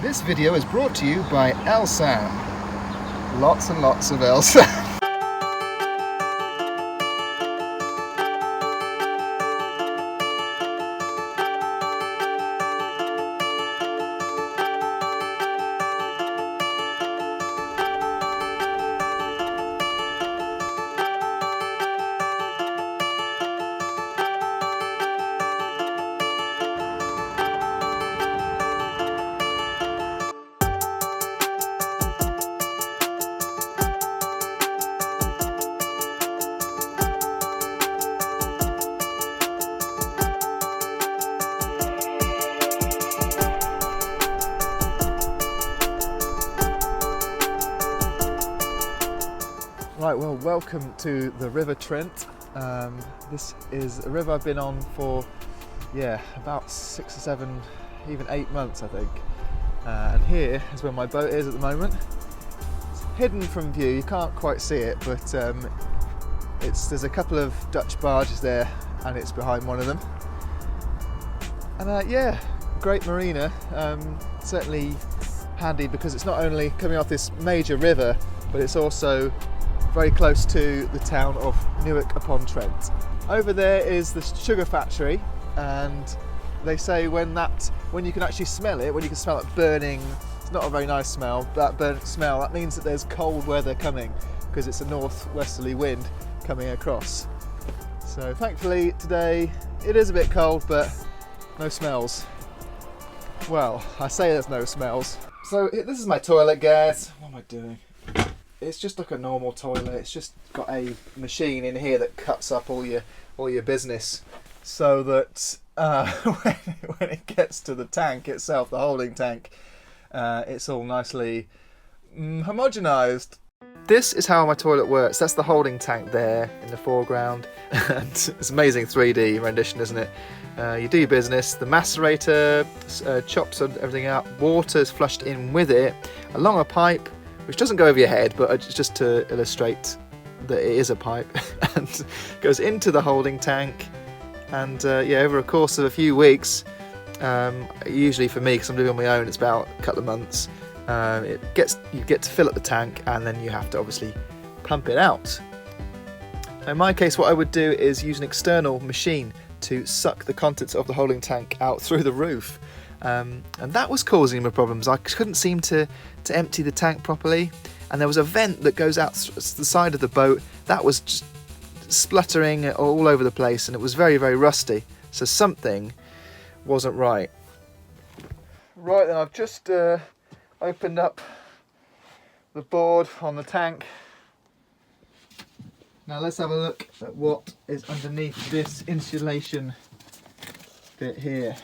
This video is brought to you by Elsan. Lots and lots of Elsan. Right, well, welcome to the River Trent. This is a river I've been on for, about 6 or 7, even 8 months, I think. And here is where my boat is at the moment. It's hidden from view, you can't quite see it, but there's a couple of Dutch barges there, and it's behind one of them. And great marina, certainly handy because it's not only coming off this major river, but it's also very close to the town of Newark upon Trent. Over there is the sugar factory, and they say when you can actually smell it, when you can smell it burning, it's not a very nice smell, that burnt smell, that means that there's cold weather coming because it's a northwesterly wind coming across. So thankfully today it is a bit cold, but no smells. Well, I say there's no smells. So this is my toilet, guys. What am I doing? It's just like a normal toilet. It's just got a machine in here that cuts up all your business, so that when it gets to the tank itself, the holding tank, it's all nicely homogenized. This is how my toilet works. That's the holding tank there in the foreground, and it's amazing 3D rendition, isn't it? You do your business. The macerator chops everything out. Water's flushed in with it along a pipe, which doesn't go over your head, but just to illustrate that it is a pipe, and goes into the holding tank. And over a course of a few weeks, usually for me, because I'm living on my own, it's about a couple of months, you get to fill up the tank, and then you have to obviously pump it out. In my case, what I would do is use an external machine to suck the contents of the holding tank out through the roof. And that was causing me problems. I couldn't seem to empty the tank properly, and there was a vent that goes out the side of the boat that was just spluttering all over the place, and it was very, very rusty, so something wasn't right. Right then, I've just opened up the board on the tank. Now let's have a look at what is underneath this insulation bit here.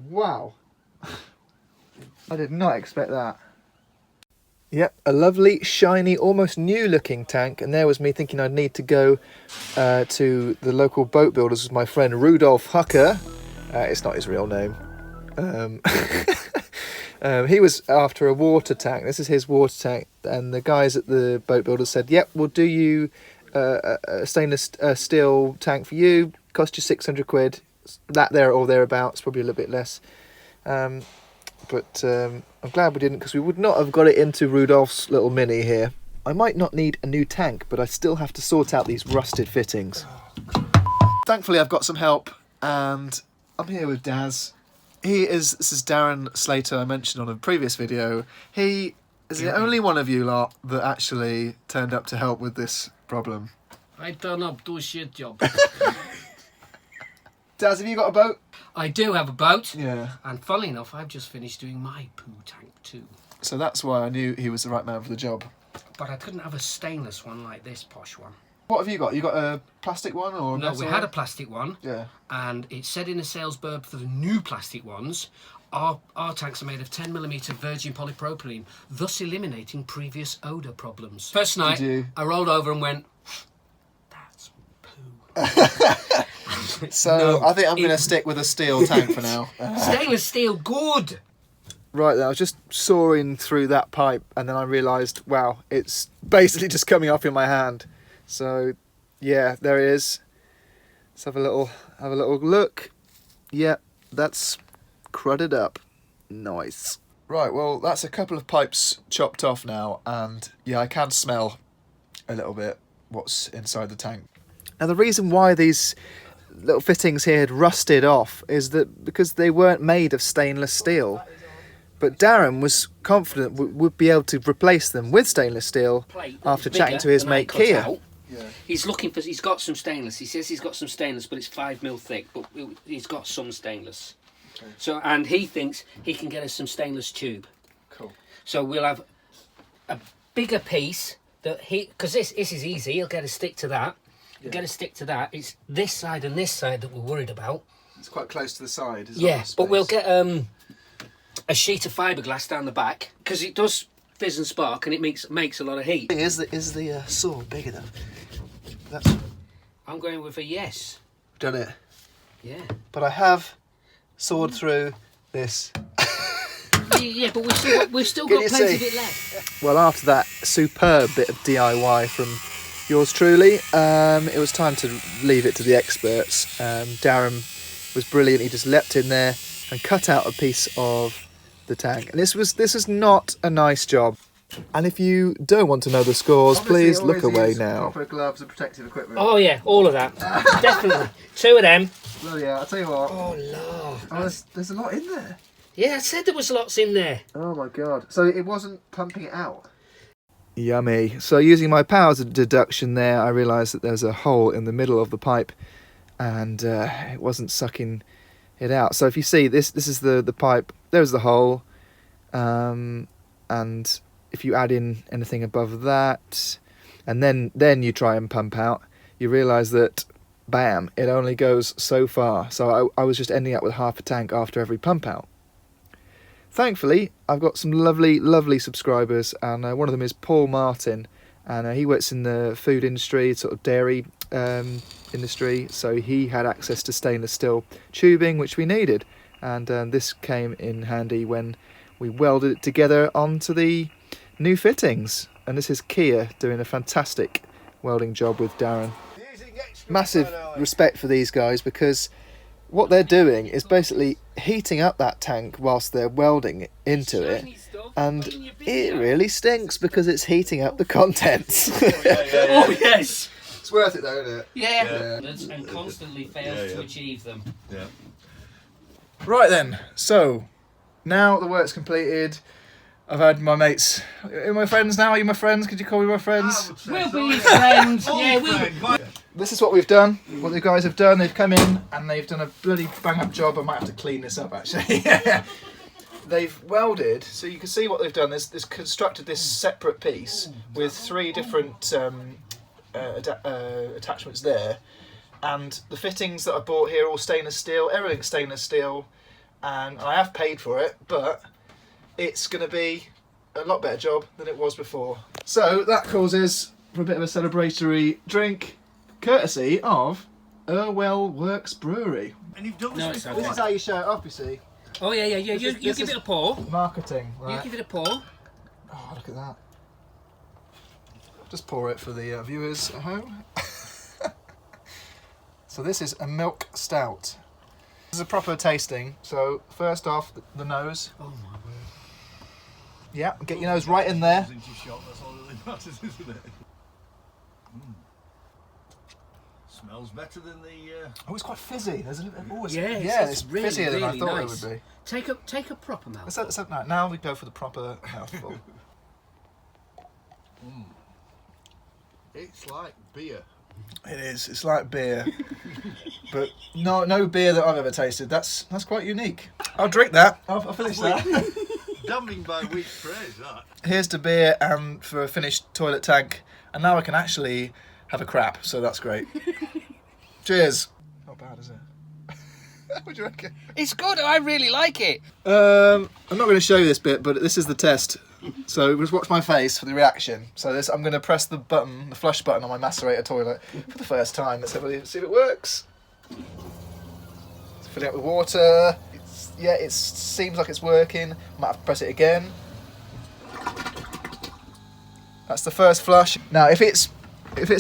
Wow, I did not expect that. Yep, a lovely, shiny, almost new looking tank, and there was me thinking I'd need to go to the local boat builders with my friend Rudolf Hucker. It's not his real name. He was after a water tank. This is his water tank, and the guys at the boat builders said, yep, we'll do you a stainless steel tank for you, cost you 600 quid. That there or thereabouts, probably a little bit less, but I'm glad we didn't, because we would not have got it into Rudolph's little mini here. I might not need a new tank, but I still have to sort out these rusted fittings. Thankfully I've got some help, and I'm here with Daz. This is Darren Slater, I mentioned on a previous video. He is the only one of you lot that actually turned up to help with this problem. I turn up, do a shit job. Daz, have you got a boat? I do have a boat. Yeah. And funnily enough, I've just finished doing my poo tank too. So that's why I knew he was the right man for the job. But I couldn't have a stainless one like this posh one. What have you got? You got a plastic one or? No, we had a plastic one. Yeah. And it said in the sales blurb for the new plastic ones, our tanks are made of 10mm virgin polypropylene, thus eliminating previous odour problems. First night, I rolled over and went, that's poo. So no, I think I'm going to stick with a steel tank for now. Stainless steel, good. Right then, I was just sawing through that pipe, and then I realised, wow, it's basically just coming off in my hand. So, yeah, there it is. Let's have a little look. Yeah, that's crudded up. Nice. Right, well, that's a couple of pipes chopped off now, and yeah, I can smell a little bit what's inside the tank. Now, the reason why these little fittings here had rusted off is that because they weren't made of stainless steel. But Darren was confident would be able to replace them with stainless steel after chatting to his mate Kia. Yeah. He's got some stainless. He says he's got some stainless, but it's 5mm thick. But he's got some stainless. Okay. So, and he thinks he can get us some stainless tube. Cool. So we'll have a bigger piece that because this is easy. He'll get a stick to that. He'll get a stick to that. It's this side and this side that we're worried about. It's quite close to the side. Yeah, but we'll get a sheet of fiberglass down the back because it does fizz and spark and it makes a lot of heat. Is the saw big enough? I'm going with a yes. Done it. Yeah. But I have sawed through this. Yeah, but we've still got plenty of it left. Well, after that superb bit of DIY from yours truly, it was time to leave it to the experts. Darren was brilliant. He just leapt in there and cut out a piece of the tank, and this is not a nice job. And if you don't want to know the scores, please look away now. Proper gloves and protective equipment. Oh yeah, all of that. Definitely. 2 of them. Well, yeah, I'll tell you what. Oh Lord. Oh, there's a lot in there. Yeah, I said there was lots in there. Oh my God. So it wasn't pumping it out? Yummy. So using my powers of deduction there, I realised that there's a hole in the middle of the pipe, and it wasn't sucking it out. So if you see this is the pipe, there's the hole, and if you add in anything above that and then you try and pump out, you realise that bam, it only goes so far. So I was just ending up with half a tank after every pump out. Thankfully, I've got some lovely subscribers, and one of them is Paul Martin, and he works in the food industry, sort of dairy industry, so he had access to stainless steel tubing, which we needed, and this came in handy when we welded it together onto the new fittings. And this is Kia doing a fantastic welding job with Darren. Massive respect for these guys, because what they're doing is basically heating up that tank whilst they're welding into it, and it really stinks because it's heating up the contents. Oh yes! It's worth it though, isn't it? Yeah. And constantly fails to achieve them. Yeah. Right then, so now the work's completed. I've had my mates. Are my friends now? Are you my friends? Could you call me my friends? We'll be friends. Yeah, we'll. This is what we've done. What the guys have done. They've come in and they've done a bloody bang-up job. I might have to clean this up actually. They've welded, so you can see what they've done. They've constructed this separate piece with 3 different attachments there, and the fittings that I bought here are all stainless steel. Everything's stainless steel, and I have paid for it, but it's going to be a lot better job than it was before. So that causes for a bit of a celebratory drink, courtesy of Irwell Works Brewery. And you've done No, this it's before. This is how you show it off, you see. Oh yeah. You give it a pour. Marketing, right? You give it a pour. Oh, look at that. Just pour it for the viewers at home. So this is a milk stout. This is a proper tasting. So first off, the nose. Oh my word. Yeah, get your nose right in there. Into shot, that's all that really matters, isn't it? Smells better than the. Oh, it's quite fizzy. There's a little bit more. Yeah, it's really, fizzier than I really thought nice. it would be. Take a proper mouthful. No, now we go for the proper mouthful. It's like beer. It is. It's like beer, but no beer that I've ever tasted. That's quite unique. I'll drink that. I'll finish that. Damning by weak praise, that. Here's the beer and for a finished toilet tank, and now I can actually have a crap. So that's great. Cheers. Not bad, is it? What do you reckon? It's good. I really like it. I'm not going to show you this bit, but this is the test. So just watch my face for the reaction. So I'm going to press the button, the flush button on my macerator toilet for the first time. Let's see if it works. It's filling up with water. It seems like it's working. Might have to press it again. That's the first flush. Now, if it's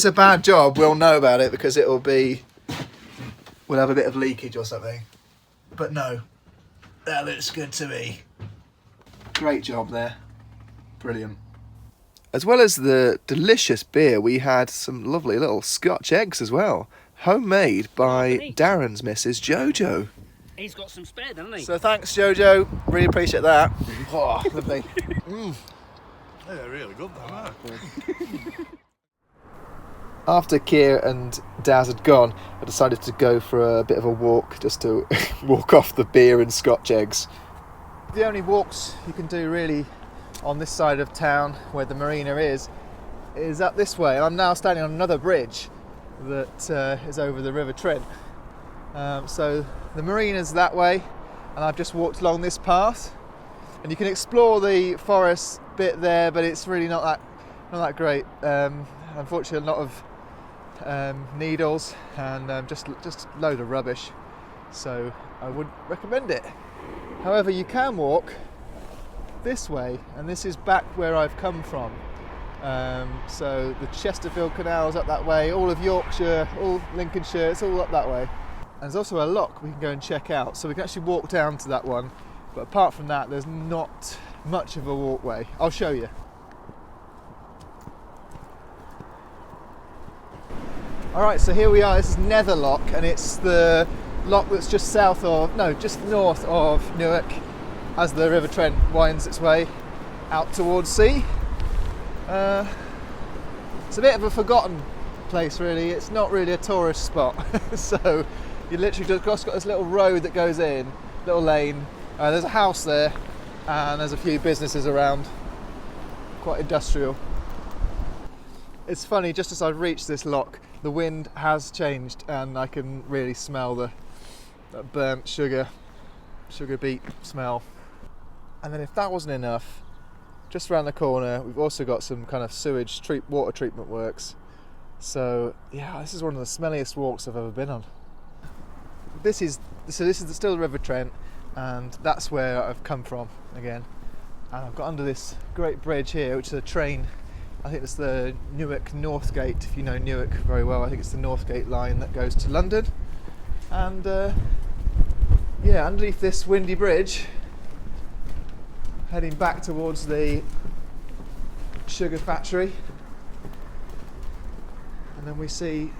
a bad job, we'll know about it because we'll have a bit of leakage or something. but no, that looks good to me. Great job there. Brilliant. As well as the delicious beer, we had some lovely little Scotch eggs as well, homemade by Darren's Mrs. Jojo. He's got some spare, doesn't he? So thanks, Jojo. Really appreciate that. Oh, lovely. They're really good, aren't they? After Keir and Daz had gone, I decided to go for a bit of a walk, just to walk off the beer and Scotch eggs. The only walks you can do really on this side of town where the marina is up this way. And I'm now standing on another bridge that is over the River Trent. So the marina's that way, and I've just walked along this path. And you can explore the forest bit there, but it's really not that great. Unfortunately, a lot of needles and just a load of rubbish, so I wouldn't recommend it. However, you can walk this way, and this is back where I've come from. So the Chesterfield Canal's up that way, all of Yorkshire, all Lincolnshire, it's all up that way. And there's also a lock we can go and check out, so we can actually walk down to that one, but apart from that there's not much of a walkway. I'll show you. Alright, so here we are. This is Nether Lock, and it's the lock that's just just north of Newark as the River Trent winds its way out towards sea. It's a bit of a forgotten place really. It's not really a tourist spot. So you literally just got this little road that goes in, little lane. There's a house there and there's a few businesses around, quite industrial. It's funny, just as I've reached this lock, the wind has changed and I can really smell that burnt sugar beet smell. And then if that wasn't enough, just around the corner we've also got some kind of sewage water treatment works. So yeah, this is one of the smelliest walks I've ever been on. This is still the River Trent, and that's where I've come from again. And I've got under this great bridge here, which is a train. I think it's the Newark North Gate, if you know Newark very well. I think it's the North Gate line that goes to London. And yeah, underneath this windy bridge, heading back towards the sugar factory. And then we see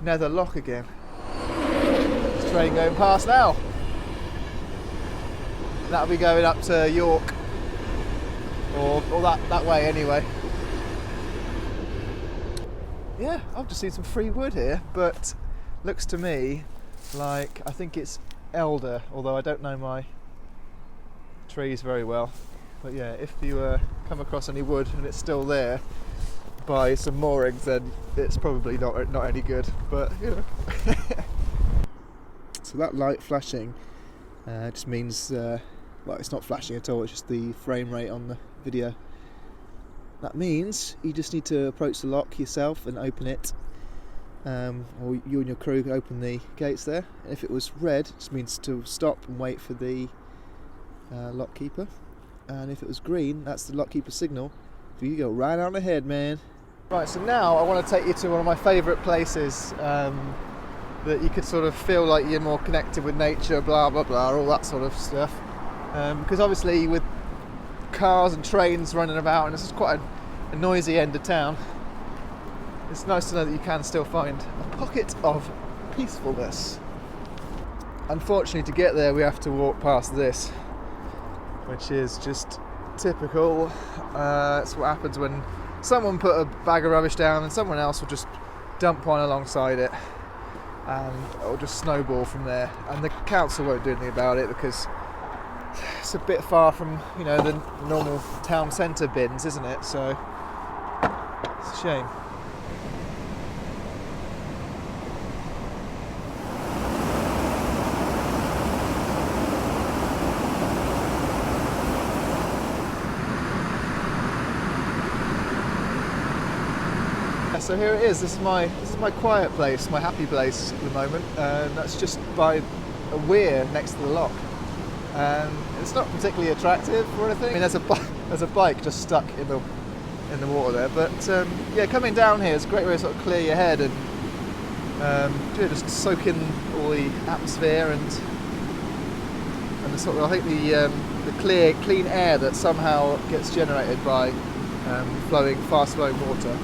Nether Lock again. There's a train going past now. That'll be going up to York, or that way anyway. Yeah, I've just seen some free wood here, but looks to me like, I think it's elder, although I don't know my trees very well. But yeah, if you come across any wood and it's still there by some moorings, then it's probably not any good, but you know. So that light flashing just means, well, it's not flashing at all, it's just the frame rate on the video. That means you just need to approach the lock yourself and open it, or you and your crew can open the gates there. And if it was red, it just means to stop and wait for the lock keeper. And if it was green, that's the lock keeper signal. So you go right on ahead, man. Right, so now I want to take you to one of my favourite places that you could sort of feel like you're more connected with nature, blah blah blah, all that sort of stuff. Because obviously with cars and trains running about, and this is quite a noisy end of town, it's nice to know that you can still find a pocket of peacefulness. Unfortunately, to get there we have to walk past this, which is just typical. It's what happens when someone put a bag of rubbish down and someone else will just dump one alongside it, and it'll just snowball from there. And the council won't do anything about it because it's a bit far from, you know, the normal town centre bins, isn't it? So it's a shame. So here it is. This is my quiet place, my happy place at the moment, and that's just by a weir next to the lock. And it's not particularly attractive or anything. I mean, there's a bike just stuck in the water there. But yeah, coming down here is a great way to sort of clear your head and yeah, just soak in all the atmosphere and I think the clean air that somehow gets generated by fast flowing water.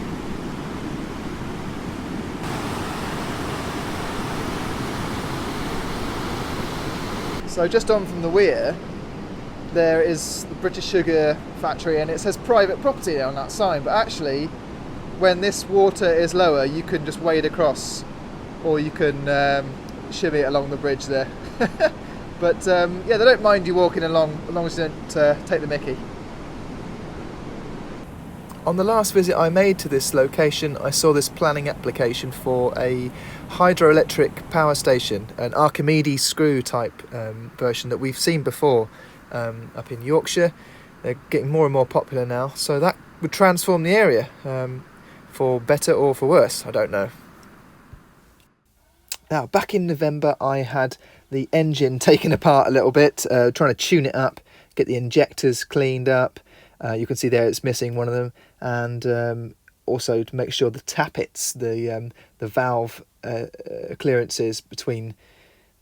So just on from the weir, there is the British Sugar factory, and it says private property on that sign, but actually when this water is lower you can just wade across, or you can shimmy it along the bridge there. But yeah, they don't mind you walking along as long as you don't take the mickey. On the last visit I made to this location, I saw this planning application for a hydroelectric power station, an Archimedes screw type version that we've seen before up in Yorkshire. They're getting more and more popular now, so that would transform the area for better or for worse, I don't know. Now, back in November I had the engine taken apart a little bit, trying to tune it up, get the injectors cleaned up. You can see there it's missing one of them, and also to make sure the tappets, the valve clearances between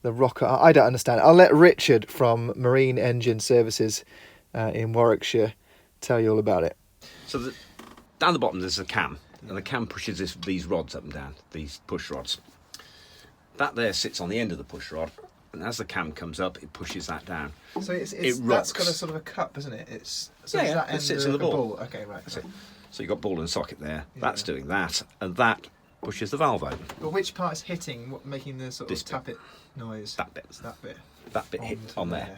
the rocker. I don't understand it. I'll let Richard from Marine Engine Services in Warwickshire tell you all about it. So down the bottom there's a cam, and the cam pushes these rods up and down, these push rods. That there sits on the end of the push rod, and as the cam comes up, it pushes that down. So it that's got a sort of a cup, isn't it? It sits in the ball. Okay, right. That's it. So you've got ball and socket there. Yeah. That's doing that, and that pushes the valve open. But which part is hitting, making the sort of tappet noise? That bit. That bit hit on there.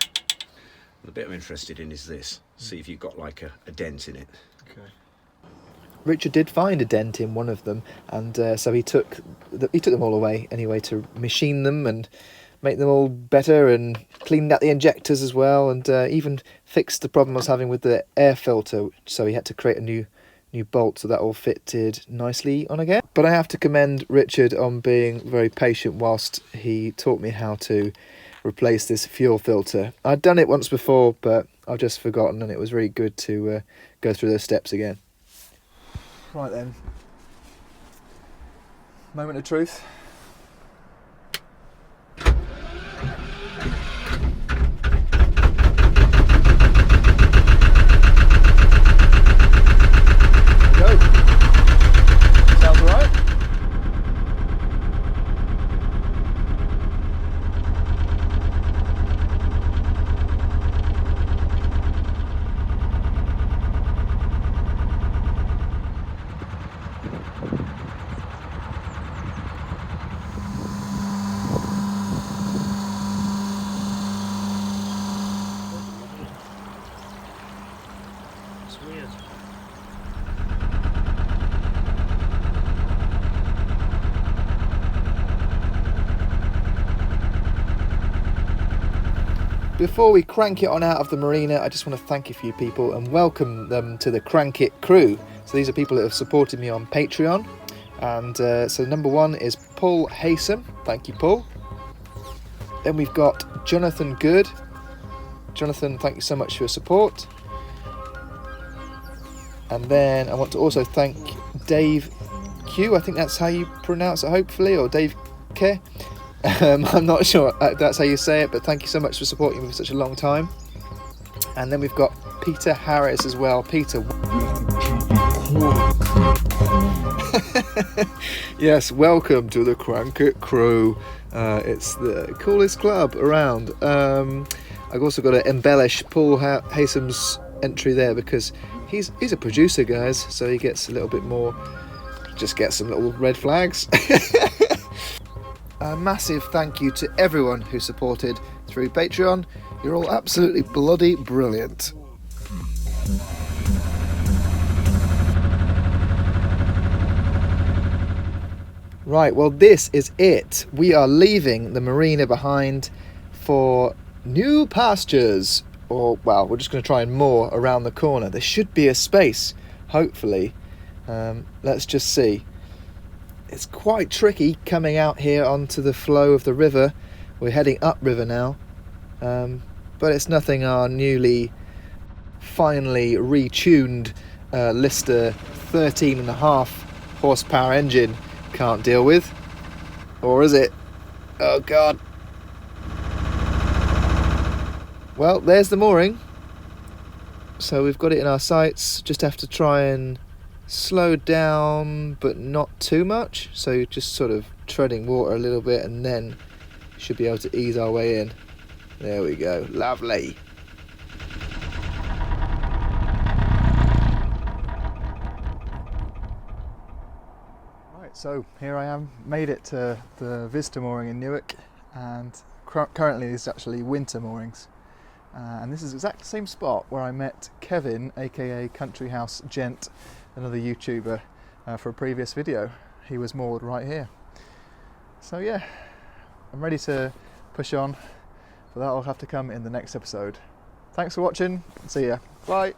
The bit I'm interested in is this. See if you've got like a dent in it. Okay. Richard did find a dent in one of them, and so he took them all away anyway to machine them and make them all better, and cleaned out the injectors as well, and even fixed the problem I was having with the air filter. So he had to create a new bolt, so that all fitted nicely on again. But I have to commend Richard on being very patient whilst he taught me how to replace this fuel filter. I'd done it once before, but I've just forgotten, and it was really good to go through those steps again. Right then, moment of truth. Go. Sounds all right. Before we crank it on out of the marina, I just want to thank a few people and welcome them to the Crank It crew. So these are people that have supported me on Patreon. And so number one is Paul Haysom. Thank you, Paul. Then we've got Jonathan Good. Jonathan, thank you so much for your support. And then I want to also thank Dave Q. I think that's how you pronounce it, hopefully, or Dave K. I'm not sure that's how you say it, but thank you so much for supporting me for such a long time. And then we've got Peter Harris as well. Peter. Yes, welcome to the Crank It crew. It's the coolest club around. I've also got to embellish Paul Haysom's entry there because he's a producer, guys, so he gets a little bit more, just get some little red flags. A massive thank you to everyone who supported through Patreon. You're all absolutely bloody brilliant. Right, well, this is it. We are leaving the marina behind for new pastures. Or, well, we're just going to try and moor around the corner. There should be a space, hopefully. Let's just see. It's quite tricky coming out here onto the flow of the river. We're heading upriver now, but it's nothing our newly, finely retuned Lister 13.5 horsepower engine can't deal with. Or is it? Oh God. Well, there's the mooring. So we've got it in our sights. Just have to try and slow down, but not too much. So just sort of treading water a little bit, and then should be able to ease our way in. There we go. Lovely. Right, so here I am, made it to the visitor mooring in Newark, and currently it's actually winter moorings. And this is exactly the same spot where I met Kevin, aka Country House Gent, another YouTuber, for a previous video. He was moored right here. So yeah, I'm ready to push on, but that'll have to come in the next episode. Thanks for watching, see ya, bye!